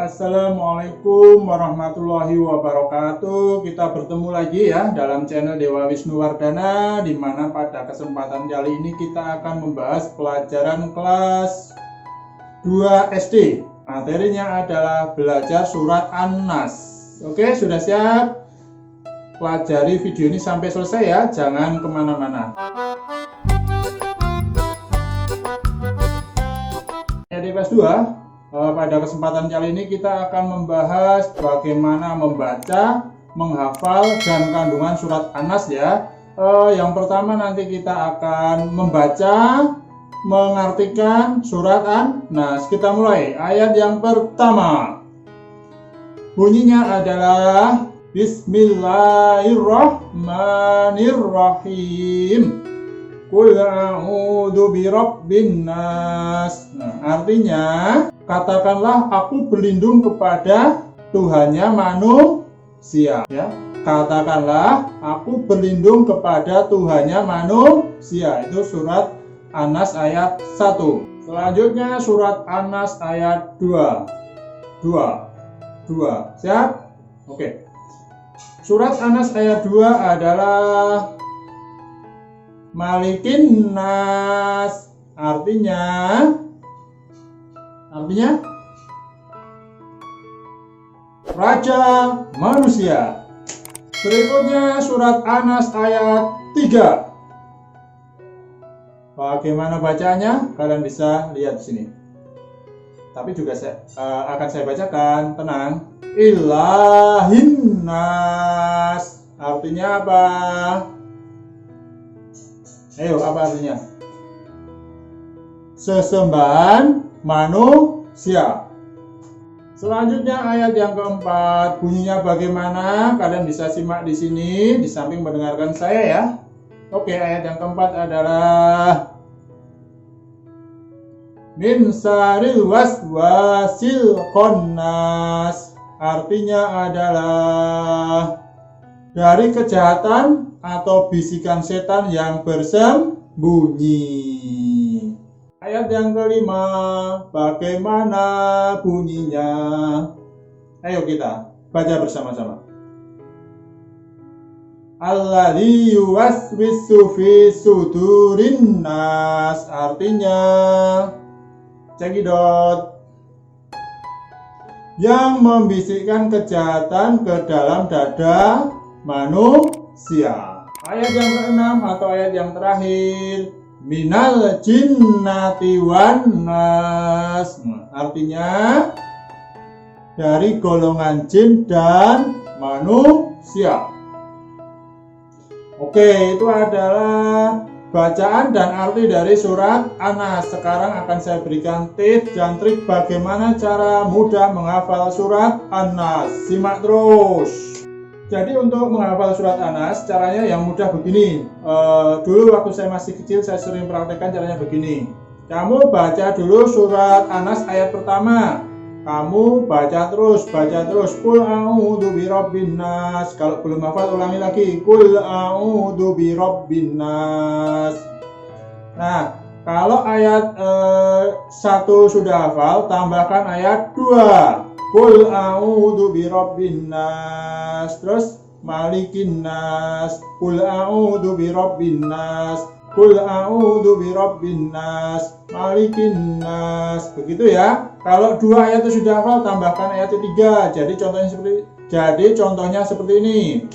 Assalamualaikum warahmatullahi wabarakatuh. Kita bertemu lagi ya dalam channel Dewa Wisnuwardana, di mana pada kesempatan kali ini kita akan membahas pelajaran kelas 2 SD. Materinya adalah belajar surat An-Nas. Oke, sudah siap? Pelajari video ini sampai selesai ya, jangan kemana-mana. Di kelas 2, pada kesempatan kali ini kita akan membahas bagaimana membaca, menghafal, dan kandungan surat An-Nas ya. Yang pertama nanti kita akan membaca, mengartikan surat An-Nas. Kita mulai. Ayat yang pertama. Bunyinya adalah Bismillahirrahmanirrahim. Qul a'udzu birabbin nas. Nah, artinya katakanlah aku berlindung kepada Tuhannya manusia ya. Katakanlah aku berlindung kepada Tuhannya manusia. Itu surat An-Nas ayat 1. Selanjutnya surat An-Nas ayat 2. Siap? Oke. Surat An-Nas ayat 2 adalah Malikin Nas. Artinya Raja manusia. Berikutnya surat An-Nas ayat 3. Bagaimana bacanya? Kalian bisa lihat di sini. Tapi juga akan saya bacakan, tenang. Ilahin Nas. Artinya apa? Ayo, apa artinya? Sesembahan manusia. Selanjutnya ayat yang keempat, bunyinya bagaimana? Kalian bisa simak di sini di samping mendengarkan saya ya. Oke, ayat yang keempat adalah min saril waswasil khannas. Artinya adalah dari kejahatan atau bisikan setan yang bersembunyi. Ayat yang kelima, bagaimana bunyinya? Ayo kita baca bersama-sama. Alladzi yuwaswisu fi sudurin nas. Artinya, cekidot, yang membisikkan kejahatan ke dalam dada manusia. Ayat yang keenam atau ayat yang terakhir, minal jinnati wan nas. Artinya dari golongan jin dan manusia. Oke, itu adalah bacaan dan arti dari surat An-Nas. Sekarang akan saya berikan tips dan trik bagaimana cara mudah menghafal surat An-Nas. Simak terus. Jadi untuk menghafal surat An-Nas, caranya yang mudah begini. Dulu waktu saya masih kecil, saya sering praktekkan caranya begini. Kamu baca dulu surat An-Nas ayat pertama. Kamu baca terus. Qul a'udzu birabbin nas. Kalau belum hafal, ulangi lagi. Qul a'udzu birabbin nas. Nah, kalau ayat 1 sudah hafal, tambahkan ayat 2. Qul a'udzu birabbin nas. Terus malikin nas. Qul a'udzu birabbin nas. Qul a'udzu birabbin nas. Malikin nas. Begitu ya. Kalau 2 ayat itu sudah hafal, tambahkan ayat 3. Jadi contohnya seperti ini.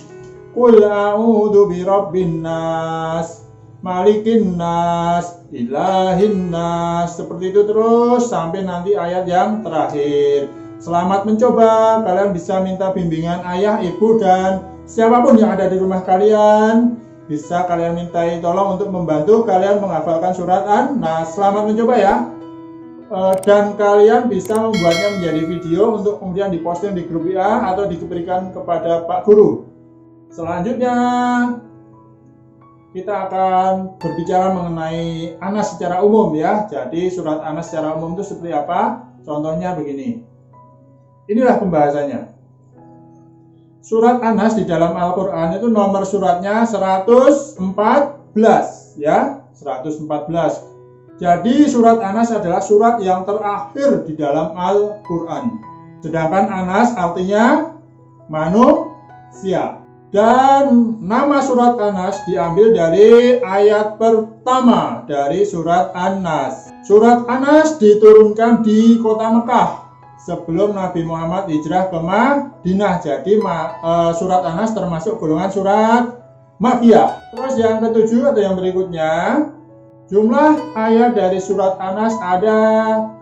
Qul a'udzu birabbin nas. Malikin nas. Ilahin nas. Seperti itu terus sampai nanti ayat yang terakhir. Selamat mencoba. Kalian bisa minta bimbingan ayah, ibu, dan siapapun yang ada di rumah kalian. Bisa kalian mintai tolong untuk membantu kalian menghafalkan surat An-Nas. Selamat mencoba ya. Dan kalian bisa membuatnya menjadi video untuk kemudian diposting di grup WA atau diberikan kepada Pak Guru. Selanjutnya kita akan berbicara mengenai An-Nas secara umum ya. Jadi surat An-Nas secara umum itu seperti apa? Contohnya begini. Inilah pembahasannya. Surat An-Nas di dalam Al-Quran itu nomor suratnya 114 ya, 114. Jadi surat An-Nas adalah surat yang terakhir di dalam Al-Quran. Sedangkan Anas artinya manusia. Dan nama surat Anas diambil dari ayat pertama dari surat An-Nas. Surat Anas diturunkan di kota Mekah sebelum Nabi Muhammad hijrah ke Madinah. Jadi surat Anas termasuk golongan surat Makkiyah. Terus yang ketujuh atau yang berikutnya, jumlah ayat dari surat Anas ada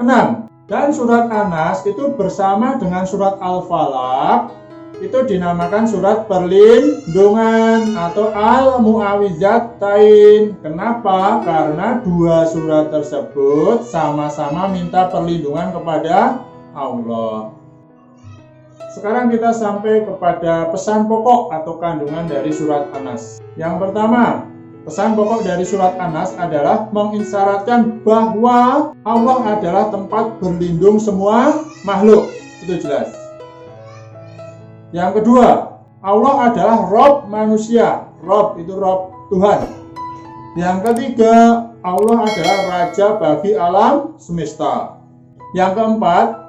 6. Dan surat Anas itu bersama dengan surat Al-Falaq itu dinamakan surat perlindungan atau Al-Mu'awwidzatain. Kenapa? Karena dua surat tersebut sama-sama minta perlindungan kepada Allah. Sekarang kita sampai kepada pesan pokok atau kandungan dari surat Anas. Yang pertama, pesan pokok dari surat Anas adalah mengisyaratkan bahwa Allah adalah tempat berlindung semua makhluk. Itu jelas. Yang kedua, Allah adalah Rob manusia. Rob itu Rob Tuhan. Yang ketiga, Allah adalah Raja bagi alam semesta. Yang keempat,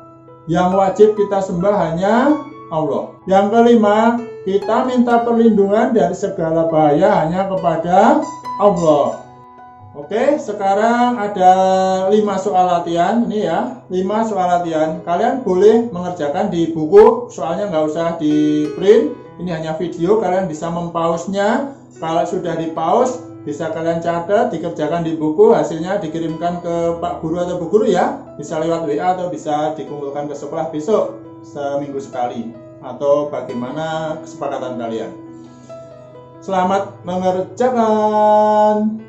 yang wajib kita sembah hanya Allah. Yang kelima, kita minta perlindungan dari segala bahaya hanya kepada Allah. Oke, sekarang ada 5 soal latihan. Ini ya, 5 soal latihan. Kalian boleh mengerjakan di buku, soalnya nggak usah di print. Ini hanya video, kalian bisa mempause-nya. Kalau sudah di pause, bisa kalian catat, dikerjakan di buku, hasilnya dikirimkan ke Pak Guru atau Bu Guru ya. Bisa lewat WA atau bisa dikumpulkan ke sekolah besok, seminggu sekali. Atau bagaimana kesepakatan kalian. Selamat mengerjakan.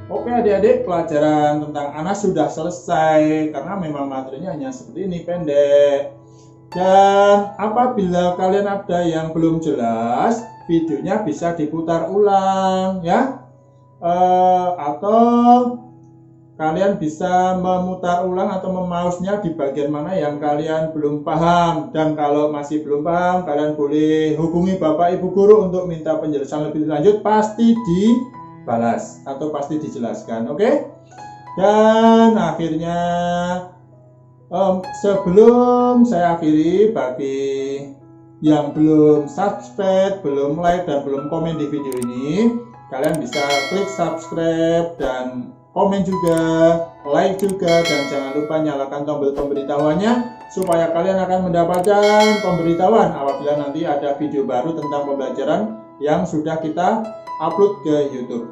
Oke adik-adik, pelajaran tentang Anas sudah selesai karena memang materinya hanya seperti ini, pendek. Dan apabila kalian ada yang belum jelas, videonya bisa diputar ulang ya. Atau kalian bisa memutar ulang atau memausnya di bagian mana yang kalian belum paham. Dan kalau masih belum paham, kalian boleh hubungi Bapak Ibu Guru untuk minta penjelasan lebih lanjut, pasti dibalas atau pasti dijelaskan. Oke? Dan akhirnya sebelum saya akhiri, bagi yang belum subscribe, belum like, dan belum komen di video ini, kalian bisa klik subscribe dan komen juga, like juga, dan jangan lupa nyalakan tombol pemberitahuannya supaya kalian akan mendapatkan pemberitahuan apabila nanti ada video baru tentang pembelajaran yang sudah kita upload ke YouTube.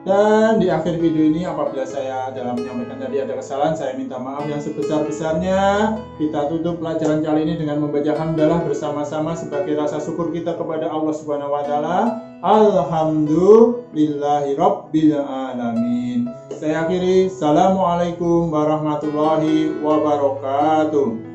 Dan di akhir video ini, apabila saya dalam menyampaikan tadi ada kesalahan, saya minta maaf yang sebesar-besarnya. Kita tutup pelajaran kali ini dengan membaca hamdalah bersama-sama sebagai rasa syukur kita kepada Allah Subhanahu wa taala. Alhamdulillahirabbil alamin. Saya akhiri. Assalamualaikum warahmatullahi wabarakatuh.